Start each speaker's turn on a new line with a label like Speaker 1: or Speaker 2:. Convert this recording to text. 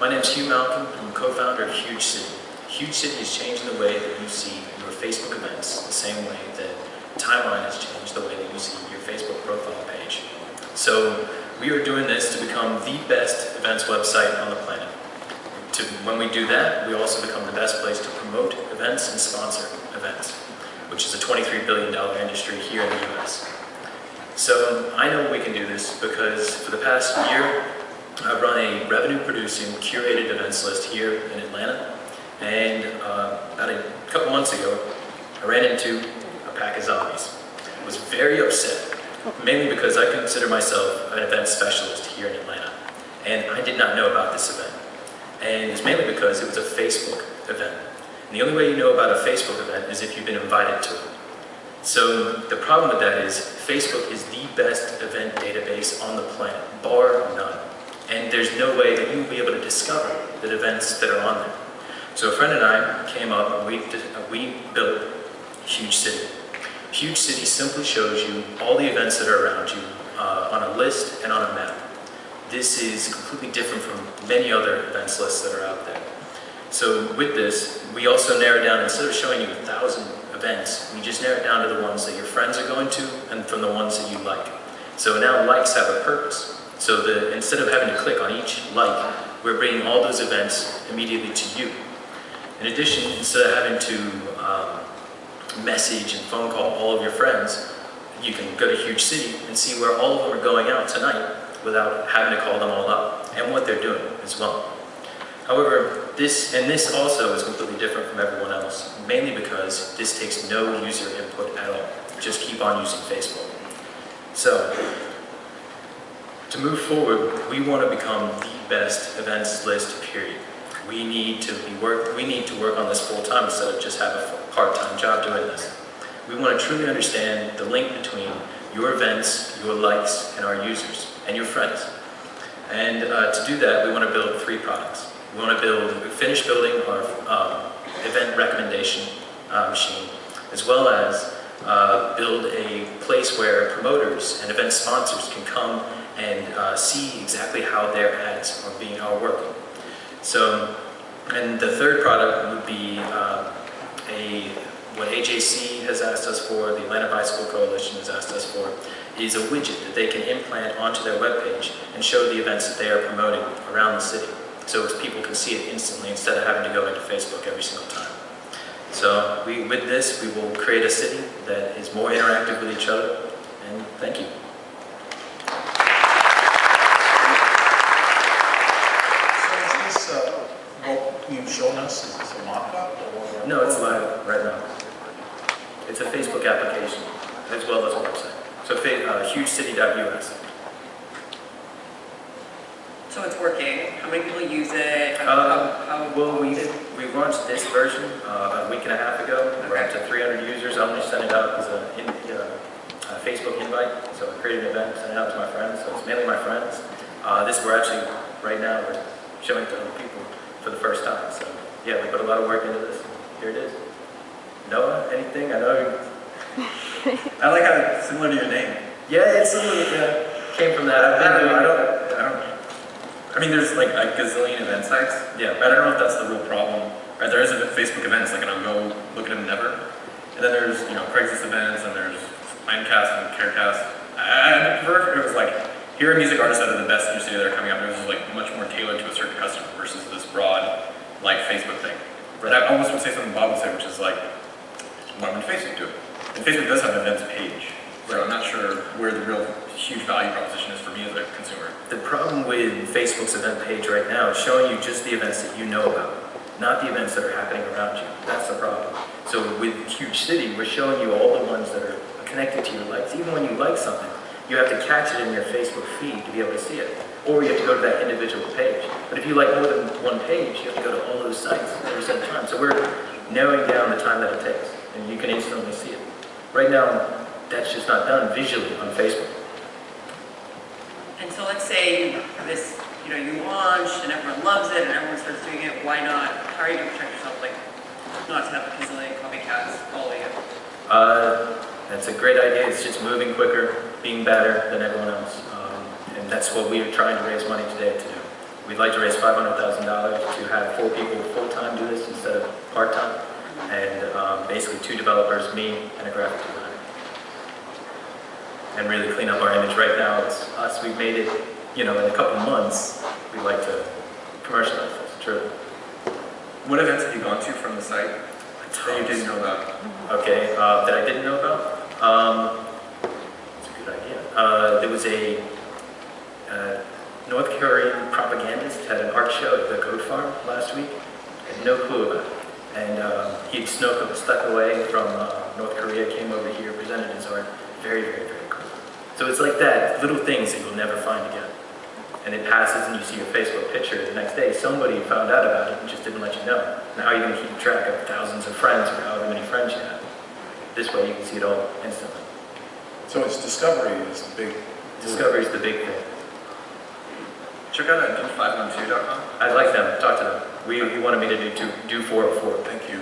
Speaker 1: My name is Hugh Malcolm. I'm co-founder of HugeCity. HugeCity is changing the way that you see your Facebook events the same way that timeline has changed the way that you see your Facebook profile page. So we are doing this to become the best events website on the planet. When we do that, we also become the best place to promote events and sponsor events, which is a $23 billion industry here in the US. So I know we can do this because for the past year, I've run a revenue-producing curated events list here in Atlanta, and about a couple months ago, I ran into a pack of zombies. I was very upset, mainly because I consider myself an event specialist here in Atlanta, and I did not know about this event. And it's mainly because it was a Facebook event. And the only way you know about a Facebook event is if you've been invited to it. So the problem with that is Facebook is the best event database on the planet, bar none. And there's no way that you will be able to discover the events that are on there. So a friend and I came up and we built HugeCity. HugeCity simply shows you all the events that are around you on a list and on a map. This is completely different from many other events lists that are out there. So with this, we also narrowed down, instead of showing you 1,000 events, we just narrowed down to the ones that your friends are going to and from the ones that you like. So now likes have a purpose. So instead of having to click on each like, we're bringing all those events immediately to you. In addition, instead of having to message and phone call all of your friends, you can go to HugeCity and see where all of them are going out tonight without having to call them all up, and what they're doing as well. However, this also is completely different from everyone else, mainly because this takes no user input at all. Just keep on using Facebook. So, to move forward, we want to become the best events list, period. We need to work on this full-time instead of just have a part-time job doing this. We want to truly understand the link between your events, your likes, and our users, and your friends. And to do that, we want to build 3 products. We want to finish building our event recommendation machine, as well as build a place where promoters and event sponsors can come and see exactly how their ads are working. So, and the third product would be what AJC has asked us for, the Atlanta Bicycle Coalition has asked us for, is a widget that they can implant onto their webpage and show the events that they are promoting around the city, so people can see it instantly instead of having to go into Facebook every single time. So with this, we will create a city that is more interactive with each other, and thank you.
Speaker 2: What you've shown us, is this a mock-up?
Speaker 1: No, it's live right now. It's a Facebook application as well as a website. So HugeCity.us.
Speaker 3: So it's working. How many people use it?
Speaker 1: Well, we launched this version about a week and a half ago. Okay. We're up to 300 users. I'm only sending it out as a Facebook invite. So I created an event, sent it out to my friends. So it's mainly my friends. We're actually, right now, we're showing it to other people for the first time. So yeah, we put a lot of work into this. Here it is. Noah, anything? I know.
Speaker 2: I like how it's similar to your name.
Speaker 1: Yeah, it's similar. Yeah, came from that.
Speaker 2: I mean, there's like a gazillion event sites.
Speaker 1: Yeah,
Speaker 2: but I don't know if that's the real problem. Right? There is Facebook events, like, and I'll go look at them never. And then there's, Craigslist events, and there's Mindcast and Carecast. I prefer if it was like, here are music artists that are the best in your city that are coming out. There's like much more tailored to a certain customer versus this broad, like, Facebook thing. But I almost would say something Bob would say, which is like, why would Facebook do it? And Facebook does have an events page. So I'm not sure where the real huge value proposition is for me as a consumer.
Speaker 1: The problem with Facebook's event page right now is showing you just the events that you know about, not the events that are happening around you. That's the problem. So with HugeCity, we're showing you all the ones that are connected to your likes. Even when you like something, you have to catch it in your Facebook feed to be able to see it. Or you have to go to that individual page. But if you like more than one page, you have to go to all those sites every single time. So we're narrowing down the time that it takes, and you can instantly see it. Right now, that's just not done visually on Facebook.
Speaker 3: And so let's say this, you launch and everyone loves it and everyone starts doing it. Why not? How are you going to protect yourself, like, not to have a gazillion copycats following you?
Speaker 1: That's a great idea. It's just moving quicker, being better than everyone else. And that's what we are trying to raise money today to do. We'd like to raise $500,000 to have 4 people full-time do this instead of part-time. And basically 2 developers, me and a graphic designer. And really clean up our image. Right now, it's us. We've made it, in a couple months, we'd like to commercialize this. True.
Speaker 2: What events have you gone to from the site that you didn't know about?
Speaker 1: Okay, that I didn't know about? That's a good idea. There was a North Korean propagandist had an art show at the goat farm last week. I had no clue about it. And he'd stuck away from North Korea, came over here, presented his art. Very, very, very cool. So it's like that, little things that you'll never find again. And it passes and you see a Facebook picture the next day, somebody found out about it and just didn't let you know. Now you're going to keep track of thousands of friends or however many friends you have. This way you can see it all instantly.
Speaker 4: So it's discovery is the big...
Speaker 1: Discovery is the big thing.
Speaker 2: Check out do512.com.
Speaker 1: I'd like them, talk to them. We wanted me to do 404.
Speaker 4: Thank you.